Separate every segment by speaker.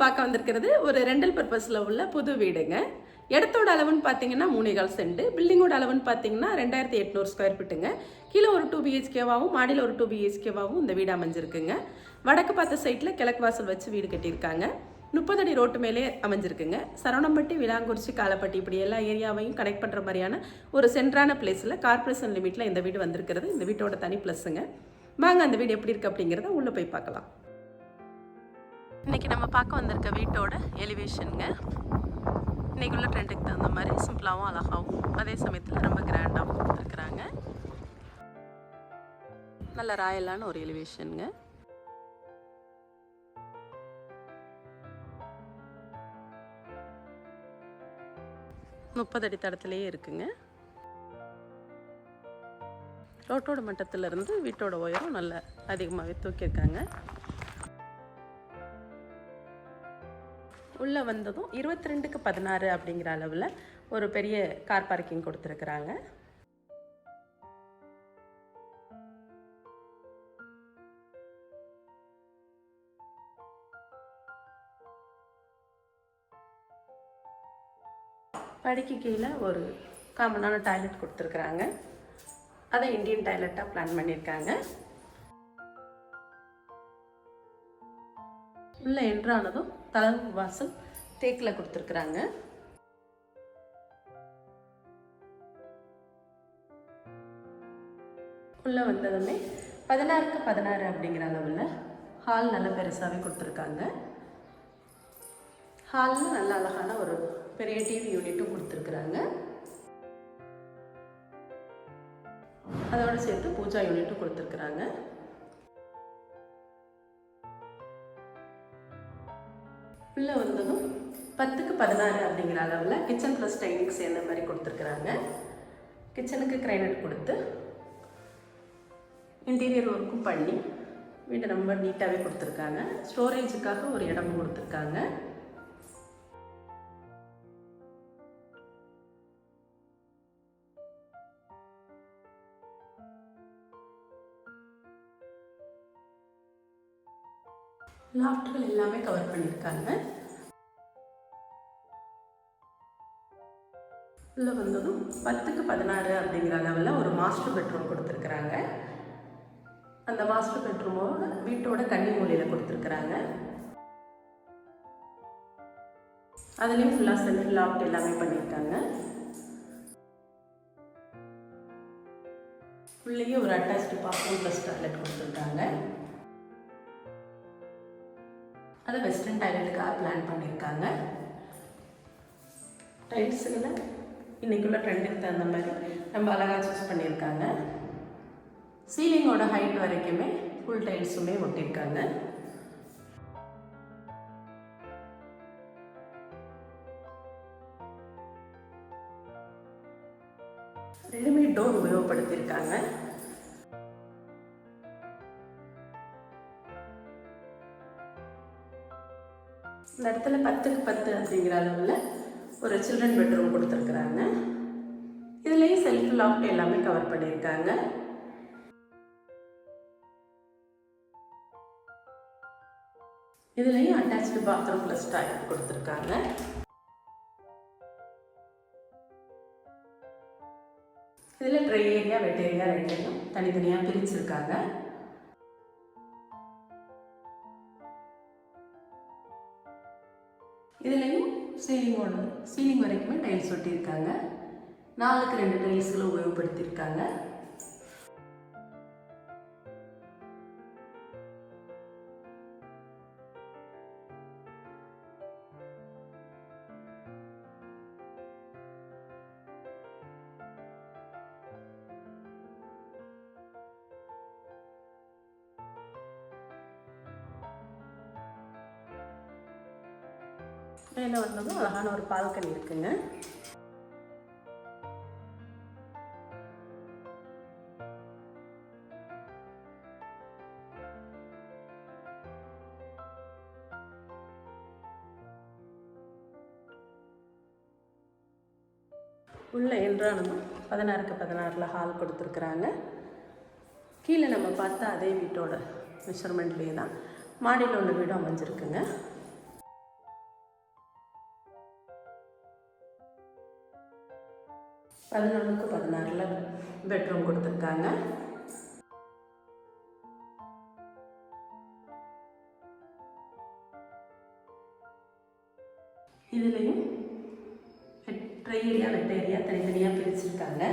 Speaker 1: பார்க்க வந்திருக்கிறது ஒரு ரெண்டல் பர்பஸில் உள்ள புது வீடுங்க. இடத்தோட அளவுன்னு பார்த்தீங்கன்னா 3.25 சென்ட். பில்டிங்கோட அளவுன்னு பார்த்தீங்கன்னா 2800 ஸ்கொயர் ஃபீட்டுங்க. கீழே ஒரு 2 பிஹெச்கேவாகவும் மாடியில் ஒரு 2 பிஹெச்கேவாகவும் இந்த வீடு அமைஞ்சிருக்குங்க. வடக்கு பார்த்த சைட்டில் கிழக்கு வாசல் வச்சு வீடு கட்டியிருக்காங்க. 30 அடி ரோட்டு மேலே அமைஞ்சிருக்குங்க. சரவணம்பட்டி, விளாங்குறிச்சி, காலப்பட்டி இப்படி எல்லா ஏரியாவையும் கனெக்ட் பண்ணுற மாதிரியான ஒரு சென்ட்ரான பிளேஸில் கார்பரேஷன் லிமிட்டில் இந்த வீடு வந்திருக்கிறது. இந்த வீட்டோட தனி ப்ளஸ்ஸுங்க. வாங்க அந்த வீடு எப்படி இருக்குது அப்படிங்கிறத உள்ளே போய் பார்க்கலாம். இன்றைக்கி நம்ம பார்க்க வந்திருக்க வீட்டோட எலிவேஷனுங்க. இன்றைக்கி உள்ள ட்ரெண்டுக்கு தகுந்த மாதிரி சிம்பிளாகவும் அழகாகவும் அதே சமயத்தில் ரொம்ப கிராண்டாகவும் கொடுத்துருக்குறாங்க. நல்ல ராயலான ஒரு எலிவேஷனுங்க. முப்பது அடி தடத்துலேயே இருக்குங்க. ரோட்டோட மட்டத்திலிருந்து வீட்டோட உயரம் நல்ல அதிகமாகவே தூக்கியிருக்காங்க. உள்ளே வந்ததும் 22க்கு 16 அப்படிங்கிற அளவில் ஒரு பெரிய கார் பார்க்கிங் கொடுத்துருக்குறாங்க. படிக்கு கீழே ஒரு காமனான டாய்லெட் கொடுத்துருக்குறாங்க. அதை இந்தியன் டாய்லெட்டாக பிளான் பண்ணியிருக்காங்க. உள்ளே என்ட்ரானதும் தளவு வாசல் தேக்கில் கொடுத்துருக்குறாங்க. உள்ளே வந்ததுமே 16க்கு 16 அப்படிங்கிற அளவில் ஹால் நல்ல பெருசாகவே கொடுத்துருக்காங்க. ஹாலில் நல்ல அழகான ஒரு பெரிய டிவி யூனிட்டும் கொடுத்துருக்குறாங்க. அதோடு சேர்த்து பூஜா யூனிட்டும் கொடுத்துருக்குறாங்க. உள்ளே வந்ததும் 10க்கு 16 அப்படிங்கிற அளவில் கிச்சன் ப்ளஸ் டைனிங் சேர்ந்த மாதிரி கொடுத்துருக்குறாங்க. கிச்சனுக்கு கிரைனட் கொடுத்து இன்டீரியர் ஒர்க்கும் பண்ணி வீட்டை ரொம்ப நீட்டாகவே கொடுத்துருக்காங்க. ஸ்டோரேஜுக்காக ஒரு இடமும் கொடுத்துருக்காங்க. லாஃப்ட்டுகள் எல்லாமே கவர் பண்ணியிருக்காங்க. உள்ளே வந்ததும் 10க்கு 16 அப்படிங்கிற அளவில் ஒரு மாஸ்டர் பெட்ரூம் கொடுத்துருக்குறாங்க. அந்த மாஸ்டர் பெட்ரூமோட வீட்டோட கன்னி மூலையில் கொடுத்துருக்குறாங்க. அதுலேயும் ஃபுல்லாக சென்ட்ரல் லாஃப்ட் எல்லாமே பண்ணியிருக்காங்க. உள்ளேயே ஒரு அட்டாச்டு பாத்ரூம் ப்ளஸ் டாய்லெட் கொடுத்துருக்காங்க. அதை வெஸ்டர்ன் டாய்லெட்டுக்காக பிளான் பண்ணியிருக்காங்க. டைல்ஸுகளை இன்றைக்குள்ள ட்ரெண்டுக்கு தகுந்த மாதிரி ரொம்ப அழகாக சூஸ் பண்ணியிருக்காங்க. சீலிங்கோட ஹைட் வரைக்குமே ஃபுல் டைல்ஸுமே ஒட்டியிருக்காங்க. ரெடிமேட் டோர் உபயோகப்படுத்தியிருக்காங்க. இந்த இடத்துல 10க்கு 10 அப்படிங்கிற அளவில் ஒரு சில்ட்ரன் பெட்ரூம் கொடுத்துருக்குறாங்க. இதுலேயும் செல்ஃப் லாஃப்ட் எல்லாமே கவர் பண்ணியிருக்காங்க. இதுலேயும் அட்டாச்டு பாத்ரூம் ப்ளஸ் டாய்லெட் கொடுத்துருக்காங்க. இதில் ட்ரை ஏரியா வெட் ஏரியா ரெண்டையும் தனித்தனியாக பிரிச்சிருக்காங்க. இதுலேயும் சீலிங் வரைக்குமே டைல்ஸ் ஒட்டியிருக்காங்க. 4க்கு 2 டைல்ஸ்களை உபயோகப்படுத்தியிருக்காங்க. மேலே வந்ததும் அழகான ஒரு பால்கனி இருக்குங்க. உள்ளே என்றாலும் 16க்கு 16 ஹால் கொடுத்துருக்குறாங்க. கீழே நம்ம பார்த்தா அதே வீட்டோட மெஷர்மெண்ட்லேயே தான் மாடியில் உள்ள வீடும் அமைஞ்சிருக்குங்க. 11க்கு 16 பெட்ரூம் கொடுத்துருக்காங்க. இதுலேயும் ட்ரை ஏரியா வெட் ஏரியா தனித்தனியாக பிரிச்சிருக்காங்க.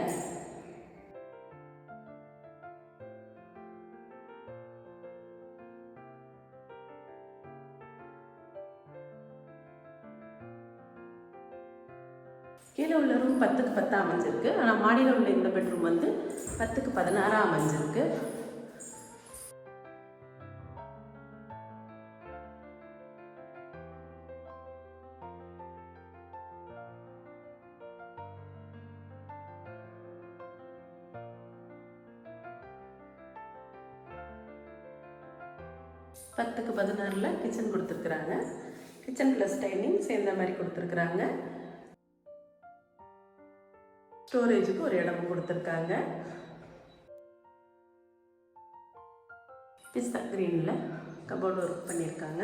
Speaker 1: கீழே உள்ள ரூம் 10க்கு 10 அமைஞ்சிருக்கு. ஆனால் மாடியில் உள்ள இந்த பெட்ரூம் வந்து 10க்கு 16 அமைஞ்சிருக்கு. பத்துக்கு 16 கிச்சன் கொடுத்துருக்குறாங்க. கிச்சன் ப்ளஸ் டைனிங் சேர்ந்த மாதிரி கொடுத்துருக்குறாங்க. ஸ்டோரேஜுக்கு ஒரு இடமும் கொடுத்துருக்காங்க. பிஸ்தா கிரீனில் கபோர்டு ஒர்க் பண்ணியிருக்காங்க.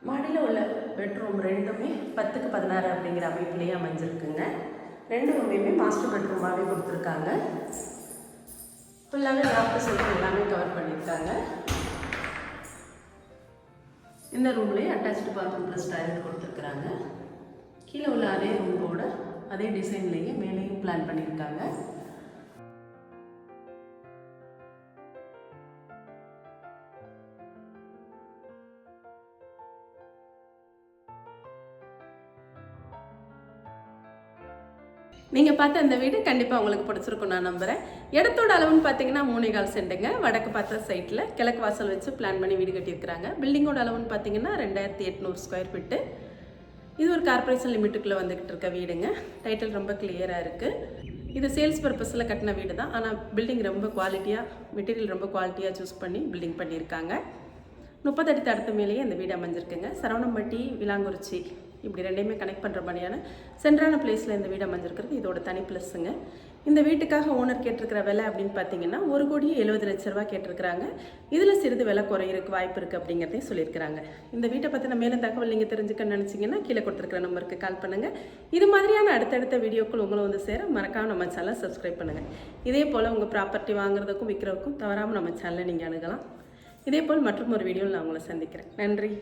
Speaker 1: மாடியில் உள்ள பெட்ரூம் ரெண்டுமே 10க்கு 16 அப்படிங்கிற அமைப்புலேயே அமைஞ்சிருக்குங்க. 2 ரூமையுமே மாஸ்டர் பெட்ரூமாகவே கொடுத்துருக்காங்க. ஃபுல்லாகவே லாஃப்ட் செல்ஃப் எல்லாமே கவர் பண்ணியிருக்காங்க. இந்த ரூம்லேயே அட்டாச்சு பாத்ரூம் ப்ளஸ் டாய்லெட் கொடுத்துருக்குறாங்க. கீழே உள்ள அதே ரூமோட அதே டிசைன்லேயே மேலேயும் பிளான் பண்ணியிருக்காங்க. நீங்கள் பார்த்த அந்த வீடு கண்டிப்பாக உங்களுக்கு பிடிச்சிருக்கும் நான் நம்புகிறேன். இடத்தோட அளவுன்னு பார்த்தீங்கன்னா 3.25 சென்ட்டுங்க. வடக்கு பார்த்த சைட்டில் கிழக்கு வாசல் வச்சு பிளான் பண்ணி வீடு கட்டியிருக்கிறாங்க. பில்டிங்கோட அளவுன்னு பார்த்தீங்கன்னா 2800 ஸ்கொயர் ஃபீட்டு. இது ஒரு கார்பரேஷன் லிமிட்டுக்குள்ளே வந்துக்கிட்டு இருக்க வீடுங்க. டைட்டில் ரொம்ப கிளியராக இருக்குது. இது சேல்ஸ் பர்பஸில் கட்டின வீடு தான். ஆனால் பில்டிங் ரொம்ப குவாலிட்டியாக, மெட்டீரியல் ரொம்ப குவாலிட்டியாக சூஸ் பண்ணி பில்டிங் பண்ணியிருக்காங்க. 30 அடி தடத்து மேலேயே இந்த வீடு அமைஞ்சிருக்குங்க. சரவணம்பட்டி, விலாங்குறிச்சி இப்படி ரெண்டையுமே கனெக்ட் பண்ணுற மாதிரியான சென்ட்ரான பிளேஸில் இந்த வீடு அமைஞ்சிருக்கிறது இதோட தனி ப்ளஸ்ஸுங்க. இந்த வீட்டுக்காக ஓனர் கேட்டிருக்கிற விலை அப்படின்னு பார்த்தீங்கன்னா 1,70,00,000 கேட்டிருக்கிறாங்க. இதில் சிறிது விலை குறையிறதுக்கு வாய்ப்பு இருக்குது அப்படிங்கிறதையும் சொல்லியிருக்கிறாங்க. இந்த வீட்டை பற்றின மேலும் தகவல் நீங்கள் தெரிஞ்சுக்க நினச்சிங்கன்னா கீழே கொடுத்துருக்கிற நம்பருக்கு கால் பண்ணுங்கள். இது மாதிரியான அடுத்தடுத்த வீடியோக்கள் உங்களை வந்து சேர மறக்காமல் நம்ம சேனலை சப்ஸ்கிரைப் பண்ணுங்கள். இதே போல் உங்கள் ப்ராப்பர்ட்டி வாங்குறதுக்கும் விற்கிறதுக்கும் தவறாமல் நம்ம சேனலை நீங்கள் அணுகலாம். இதே போல் மற்றும் ஒரு வீடியோவில் நான் உங்களை சந்திக்கிறேன். நன்றி.